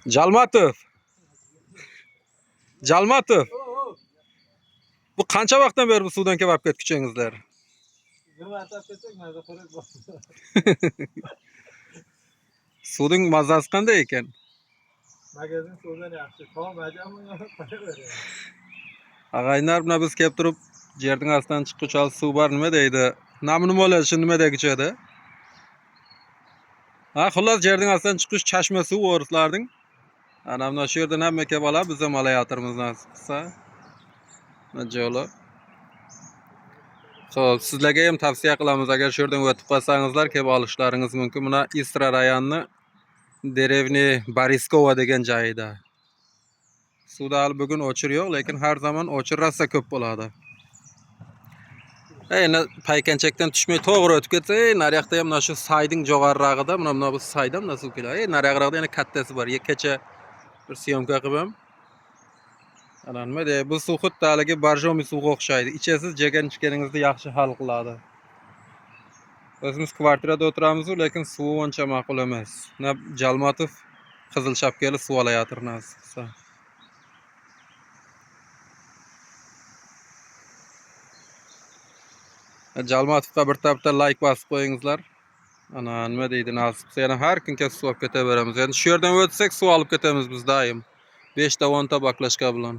Jalmatov. Jalmatov. Bu qancha vaqtdan beri bu suvdan kelib ketkuchingizlar? Suvning mazasi qanday ekan? Magazin suvdan yaxshi. Tom majami qo'yaveradi. Ag'aynar buni biz kelib turib, yerning ostidan chiqquvchi suv bor nima deydi? Nima bo'ladi, shu nima degichada? Ha, xullas yerning ostidan chiqquch chashma suv o'rislarding. Ana mana shu yerdan hamma kelib oladi, biz ham olayotirmiz nasib qilsa. Majola. Xo'p, sizlarga ham tavsiya qilamiz, agar shu yerdan o'tib qolsangizlar, kelib olishlaringiz mumkin. Buna Istra rayoni Derevni Boriskova degan joyida. Suvda hali bugun o'chir yo'q, lekin har zaman o'chir rosa ko'p bo'ladi. Endi paykanchakdan tushmay to'g'ri o'tib ketsa, naryoqda ham mana shu sayding jo'g'arrog'ida, mana bu sayda mana suv keladi. Naryoqroqda yana kattasi bor. Kecha bir syomka qilib, ana nima dey, bu suv xuddi haligi borjomiy suvga o'xshaydi. Ichasiz jegan-chikaningizni yaxshi hal qiladi. O'zimiz kvartirada o'tiramiz, lekin suv uncha ma'qul emas. Jalmatov qizil shapkali suv olayotir nasib qilsa. Jalmatovga bir tapda like bosib qo'yingizlar. Ana nima deydi, nasib qilsa yana har kun kelib suv olib ketaveramiz. Endi shu yerdan o'tsak suv olib ketamiz biz doim. 5 ta 10 ta baklashka bilan.